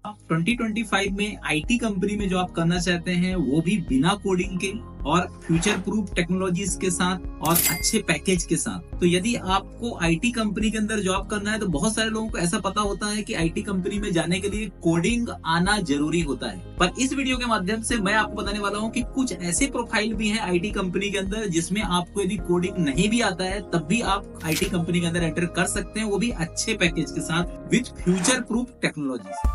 आप 2025 में IT company में जॉब करना चाहते हैं, वो भी बिना कोडिंग के और फ्यूचर प्रूफ टेक्नोलॉजीज के साथ और अच्छे पैकेज के साथ। तो यदि आपको आईटी कंपनी के अंदर जॉब करना है तो बहुत सारे लोगों को ऐसा पता होता है कि आईटी कंपनी में जाने के लिए कोडिंग आना जरूरी होता है, पर इस वीडियो के माध्यम से मैं आपको बताने वाला हूँ कि कुछ ऐसे प्रोफाइल भी हैं आईटी कंपनी के अंदर जिसमें आपको यदि कोडिंग नहीं भी आता है तब भी आप आईटी कंपनी के अंदर एंटर कर सकते हैं, वो भी अच्छे पैकेज के साथ विद फ्यूचर प्रूफ टेक्नोलॉजीज।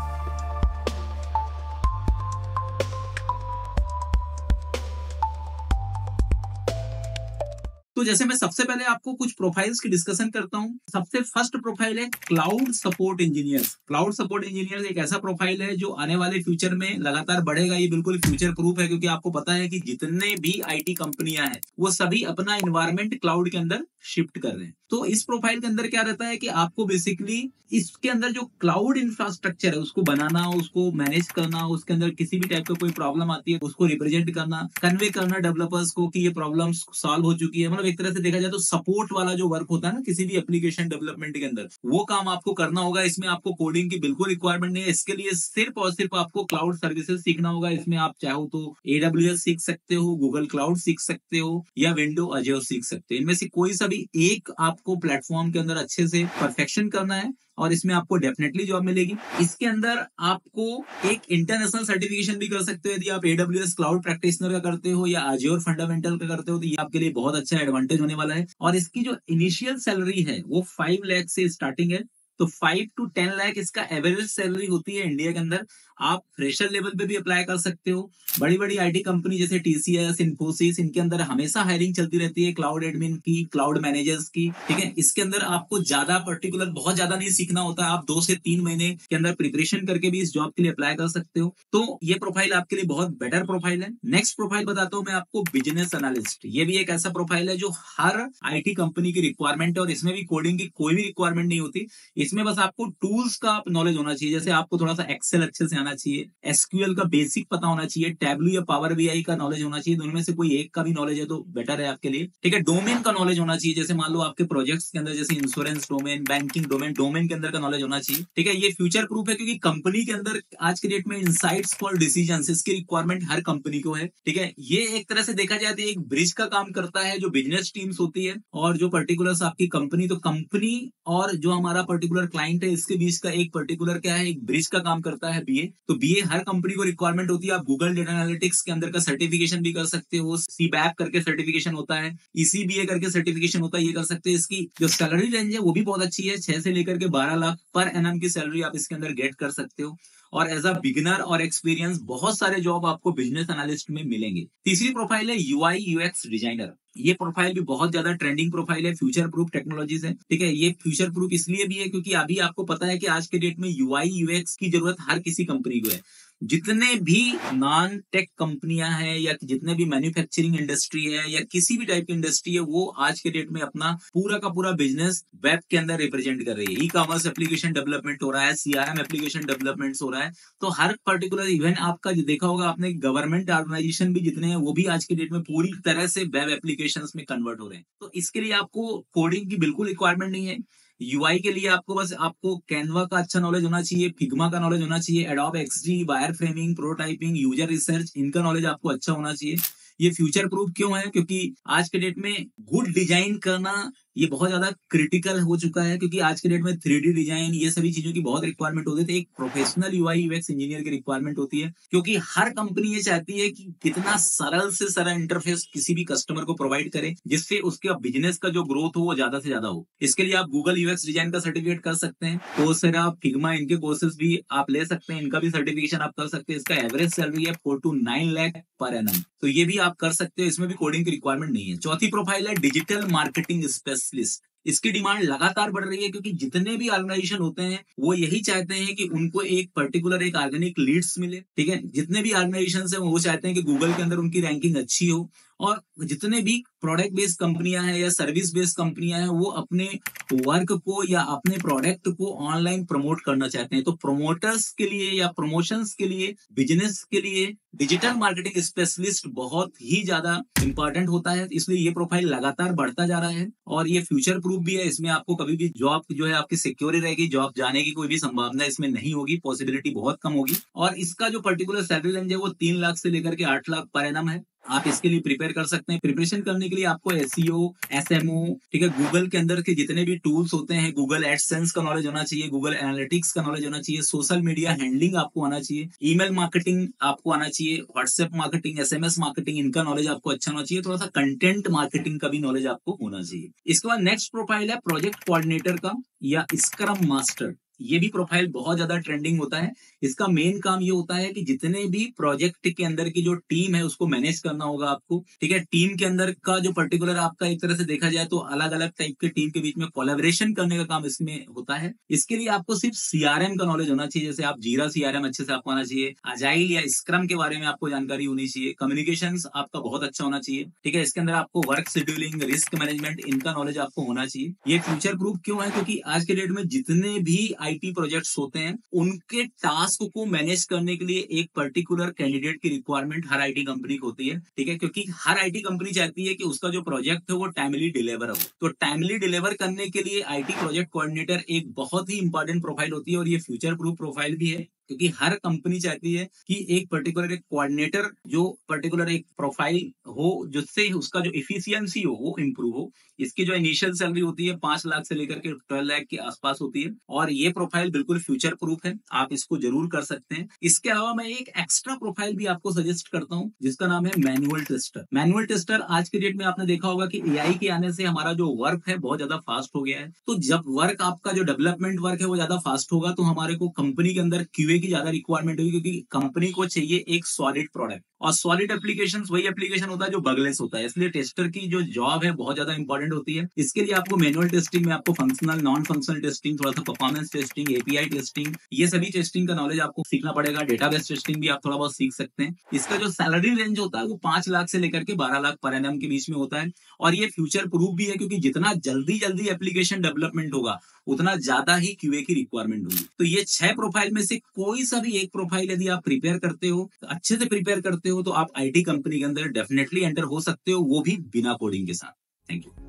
तो जैसे मैं सबसे पहले आपको कुछ प्रोफाइल्स की डिस्कशन करता हूं। सबसे फर्स्ट प्रोफाइल है cloud support engineers. Cloud support engineers एक ऐसा प्रोफाइल है जो आने वाले फ्यूचर में लगातार बढ़ेगा। ये बिल्कुल फ्यूचर प्रूफ है, क्योंकि आपको पता है कि जितने भी आईटी कंपनियां हैं वो सभी अपना इन्वायरमेंट क्लाउड के अंदर शिफ्ट कर रहे हैं। तो इस प्रोफाइल के अंदर क्या रहता है कि आपको बेसिकली इसके अंदर जो क्लाउड इंफ्रास्ट्रक्चर है उसको बनाना, उसको मैनेज करना, उसके अंदर किसी भी टाइप का कोई प्रॉब्लम आती है उसको रिप्रेजेंट करना, कन्वे करना डेवलपर्स को कि ये प्रॉब्लम्स सॉल्व हो चुकी है। मतलब एक तरह से देखा जाए तो सपोर्ट वाला जो वर्क होता है ना किसी भी एप्लीकेशन डेवलपमेंट के अंदर, वो काम आपको करना होगा। इसमें आपको कोडिंग की बिल्कुल रिक्वायरमेंट नहीं है। इसके लिए सिर्फ और सिर्फ आपको क्लाउड सर्विसेज सीखना होगा। इसमें आप चाहो तो AWS सीख सकते हो, गूगल क्लाउड सीख सकते हो, या विंडो अज्योर सीख सकते हो। इनमें से कोई सा भी एक आपको प्लेटफॉर्म के अंदर अच्छे से परफेक्शन करना है और इसमें आपको डेफिनेटली जॉब मिलेगी। इसके अंदर आपको एक इंटरनेशनल सर्टिफिकेशन भी कर सकते हो। यदि आप AWS क्लाउड प्रैक्टिशनर का करते हो या अज्योर फंडामेंटल का करते हो तो ये आपके लिए बहुत अच्छा एडवांटेज होने वाला है। और इसकी जो इनिशियल सैलरी है वो 5 लाख से स्टार्टिंग है। तो 5 to 10 लाख इसका एवरेज सैलरी होती है इंडिया के अंदर। आप फ्रेशर लेवल पे भी अप्लाई कर सकते हो। बड़ी बड़ी आईटी कंपनी जैसे TCS, इन्फोसिस, इनके अंदर हमेशा हायरिंग चलती रहती है क्लाउड एडमिन की, क्लाउड मैनेजर्स की। ठीक है, इसके अंदर आपको ज्यादा पर्टिकुलर बहुत ज्यादा नहीं सीखना होता। आप 2 से 3 महीने के अंदर प्रिपरेशन करके भी इस जॉब के लिए अप्लाई कर सकते हो। तो ये प्रोफाइल आपके लिए बहुत बेटर प्रोफाइल है। नेक्स्ट प्रोफाइल बताता हूँ मैं आपको, बिजनेस एनालिस्ट। ये भी एक ऐसा प्रोफाइल है जो हर आईटी कंपनी की रिक्वायरमेंट है और इसमें भी कोडिंग की कोई भी रिक्वायरमेंट नहीं होती। इसमें बस आपको टूल्स का नॉलेज होना चाहिए। जैसे आपको थोड़ा सा एक्सेल अच्छे से आना चाहिए, SQL का बेसिक पता होना चाहिए, टैबलू या पावर BI का नॉलेज होना चाहिए। दोनों में से कोई एक का भी नॉलेज है तो बेटर है आपके लिए। ठीक है, डोमेन का नॉलेज होना चाहिए। जैसे मान लो आपके प्रोजेक्ट्स के अंदर जैसे insurance domain, banking domain, domain के अंदर का नॉलेज होना चाहिए। ठीक है, ये फ्यूचर प्रूफ है क्योंकि कंपनी के अंदर आज के डेट में इनसाइट्स फॉर डिसीजंस, इसकी रिक्वायरमेंट हर कंपनी को है। ठीक है, ये एक तरह से देखा जाए तो एक ब्रिज का काम करता है जो बिजनेस टीम्स होती है और जो पर्टिकुलर आपकी कंपनी, तो कंपनी और जो हमारा पर्टिकुलर क्लाइंट है इसके बीच का एक पर्टिकुलर क्या है, एक ब्रिज का काम करता है BA। तो BA हर कंपनी को रिक्वायरमेंट होती है। आप गूगल डेटा एनालिटिक्स के अंदर का सर्टिफिकेशन भी कर सकते हो, CBAP करके सर्टिफिकेशन होता है, ECBA करके सर्टिफिकेशन होता है, ये कर सकते हैं। इसकी जो सैलरी रेंज है वो भी बहुत अच्छी है, 6 से लेकर के 12 लाख पर एनम की सैलरी आप इसके अंदर गेट कर सकते हो। और एज अ बिगिनर और एक्सपीरियंस बहुत सारे जॉब आपको बिजनेस एनालिस्ट में मिलेंगे। तीसरी प्रोफाइल है UI UX डिजाइनर। ये प्रोफाइल भी बहुत ज्यादा ट्रेंडिंग प्रोफाइल है, फ्यूचर प्रूफ टेक्नोलॉजीज है। ठीक है, ये फ्यूचर प्रूफ इसलिए भी है क्योंकि अभी आपको पता है कि आज के डेट में UI UX की जरूरत हर किसी कंपनी को है। जितने भी नॉन टेक कंपनियां हैं या जितने भी मैन्युफैक्चरिंग इंडस्ट्री है या किसी भी टाइप की इंडस्ट्री है, वो आज के डेट में अपना पूरा का पूरा बिजनेस वेब के अंदर रिप्रेजेंट कर रही है। ई कॉमर्स एप्लीकेशन डेवलपमेंट हो रहा है, CRM एप्लीकेशन डेवलपमेंट हो रहा है। तो हर पर्टिकुलर इवेंट आपका जो देखा होगा आपने, गवर्नमेंट ऑर्गेनाइजेशन भी जितने हैं वो भी आज के डेट में पूरी तरह से वेब एप्लीकेशंस में कन्वर्ट हो रहे हैं। तो इसके लिए आपको कोडिंग की बिल्कुल रिक्वायरमेंट नहीं है। UI के लिए आपको बस आपको कैनवा का अच्छा नॉलेज होना चाहिए, फिग्मा का नॉलेज होना चाहिए, adobe XD, wire framing, prototyping, user research, इनका नॉलेज आपको अच्छा होना चाहिए। ये फ्यूचर प्रूफ क्यों है? क्योंकि आज के डेट में गुड डिजाइन करना ये बहुत ज्यादा क्रिटिकल हो चुका है, क्योंकि आज के डेट में 3D डिजाइन ये सभी चीजों की बहुत रिक्वायरमेंट होती है। एक प्रोफेशनल UI UX इंजीनियर की रिक्वायरमेंट होती है, क्योंकि हर कंपनी ये चाहती है कि कितना सरल से सरल इंटरफेस किसी भी कस्टमर को प्रोवाइड करे जिससे उसके बिजनेस का जो ग्रोथ हो वो ज्यादा से ज्यादा हो। इसके लिए आप गूगल UX डिजाइन का सर्टिफिकेट कर सकते हैं, कोर्सेरा, फिग्मा, इनके कोर्सेज भी आप ले सकते हैं, इनका भी सर्टिफिकेशन आप कर सकते हैं। इसका एवरेज सैलरी है 4 to 9 लाख पर एनम, तो ये भी आप कर सकते हो। इसमें भी कोडिंग की रिक्वायरमेंट नहीं है। चौथी प्रोफाइल है डिजिटल मार्केटिंग स्पेशलिस्ट। इसकी डिमांड लगातार बढ़ रही है क्योंकि जितने भी ऑर्गेनाइजेशन होते हैं वो यही चाहते हैं कि उनको एक पर्टिकुलर एक ऑर्गेनिक लीड्स मिले। ठीक है, जितने भी ऑर्गेनाइजेशन है वो चाहते हैं कि गूगल के अंदर उनकी रैंकिंग अच्छी हो और जितने भी प्रोडक्ट बेस्ड कंपनियां हैं या सर्विस बेस्ड कंपनियां हैं, वो अपने वर्क को या अपने प्रोडक्ट को ऑनलाइन प्रमोट करना चाहते हैं। तो प्रमोटर्स के लिए या प्रमोशंस के लिए, बिजनेस के लिए डिजिटल मार्केटिंग स्पेशलिस्ट बहुत ही ज्यादा इंपॉर्टेंट होता है। इसलिए ये प्रोफाइल लगातार बढ़ता जा रहा है और ये फ्यूचर प्रूफ भी है। इसमें आपको कभी भी जॉब जो है आपकी सिक्योर ही रहेगी, जॉब जाने की कोई भी संभावना इसमें नहीं होगी, पॉसिबिलिटी बहुत कम होगी। और इसका जो पर्टिकुलर सैलरी रेंज है वो 3 लाख से लेकर के 8 लाख पर एनम है। आप इसके लिए प्रिपेयर कर सकते हैं। प्रिपरेशन करने के लिए आपको एसईओ, एसएमओ, ठीक है, गूगल के अंदर के जितने भी टूल्स होते हैं, गूगल एडसेंस का नॉलेज होना चाहिए, गूगल एनालिटिक्स का नॉलेज होना चाहिए, सोशल मीडिया हैंडलिंग आपको आना चाहिए, ईमेल मार्केटिंग आपको आना चाहिए, व्हाट्सएप मार्केटिंग, एसएमएस मार्केटिंग, इनका नॉलेज आपको अच्छा होना चाहिए। थोड़ा सा कंटेंट मार्केटिंग का भी नॉलेज आपको होना चाहिए। इसके बाद नेक्स्ट प्रोफाइल है प्रोजेक्ट कोऑर्डिनेटर का या स्क्रम मास्टर। ये भी प्रोफाइल बहुत ज्यादा ट्रेंडिंग होता है। इसका मेन काम ये होता है कि जितने भी प्रोजेक्ट के अंदर की जो टीम है उसको मैनेज करना होगा आपको, ठीक है। टीम के अंदर का जो पर्टिकुलर आपका एक तरह से देखा जाए तो अलग अलग टाइप के टीम के बीच में कोलैबोरेशन करने का काम इसमें होता है। इसके लिए आपको सिर्फ सीआरएम का नॉलेज होना चाहिए, जैसे आप जीरा सीआरएम अच्छे से आपको आना चाहिए, अजाइल या स्क्रम के बारे में आपको जानकारी होनी चाहिए, कम्युनिकेशन आपका बहुत अच्छा होना चाहिए, ठीक है। इसके अंदर आपको वर्क शेड्यूलिंग, रिस्क मैनेजमेंट, इनका नॉलेज आपको होना चाहिए। ये फ्यूचर प्रूफ क्यों है? क्योंकि आज के डेट में जितने भी आईटी प्रोजेक्ट्स होते हैं उनके टास्क को मैनेज करने के लिए एक पर्टिकुलर कैंडिडेट की रिक्वायरमेंट हर आईटी कंपनी को होती है, ठीक है। क्योंकि हर आईटी कंपनी चाहती है कि उसका जो प्रोजेक्ट है वो टाइमली डिलीवर हो। तो टाइमली डिलीवर करने के लिए आईटी प्रोजेक्ट कोऑर्डिनेटर एक बहुत ही इंपॉर्टेंट प्रोफाइल होती है और ये फ्यूचर प्रूफ प्रोफाइल भी है, क्योंकि हर कंपनी चाहती है कि एक पर्टिकुलर एक कोऑर्डिनेटर जो पर्टिकुलर एक प्रोफाइल हो जिससे उसका जो इफिशियंसी हो वो इम्प्रूव हो। इसकी जो इनिशियल सैलरी होती है 5 लाख से लेकर के 12 लाख के आसपास होती है और ये प्रोफाइल बिल्कुल फ्यूचर प्रूफ है, आप इसको जरूर कर सकते हैं। इसके अलावा मैं एक एक्स्ट्रा प्रोफाइल भी आपको सजेस्ट करता हूँ जिसका नाम है मैनुअल टेस्टर। मैनुअल टेस्टर आज के डेट में आपने देखा होगा कि एआई के आने से हमारा जो वर्क है बहुत ज्यादा फास्ट हो गया है। तो जब वर्क आपका जो डेवलपमेंट वर्क है वो ज्यादा फास्ट होगा तो हमारे को कंपनी के अंदर क्यूए की ज्यादा रिक्वायरमेंट होगी, क्योंकि कंपनी को चाहिए एक सॉलिड प्रोडक्ट और सॉलिड एप्लीकेशन वही एप्लीकेशन होता है जो बगलेस होता है। इसलिए टेस्टर की जो जॉब है बहुत ज्यादा इंपॉर्टेंट होती है। इसके लिए आपको मैनुअल टेस्टिंग में आपको फंक्शनल, नॉन फंक्शनल टेस्टिंग, थोड़ा सा परफॉर्मेंस टेस्टिंग, एपीआई टेस्टिंग, ये सभी टेस्टिंग का नॉलेज आपको सीखना पड़ेगा। डेटाबेस टेस्टिंग भी आप थोड़ा बहुत सीख सकते हैं। इसका जो सैलरी रेंज होता है वो 5 लाख से लेकर के 12 लाख पर एनम के बीच में होता है और ये फ्यूचर प्रूफ भी है, क्योंकि जितना जल्दी जल्दी एप्लीकेशन डेवलपमेंट होगा उतना ज्यादा ही क्यूए की रिक्वायरमेंट होगी। तो ये 6 प्रोफाइल में से कोई सा भी एक प्रोफाइल यदि आप प्रिपेयर करते हो, अच्छे से प्रिपेयर करते हो, तो आप आईटी कंपनी के अंदर डेफिनेटली एंटर हो सकते हो, वो भी बिना कोडिंग के साथ। Thank you.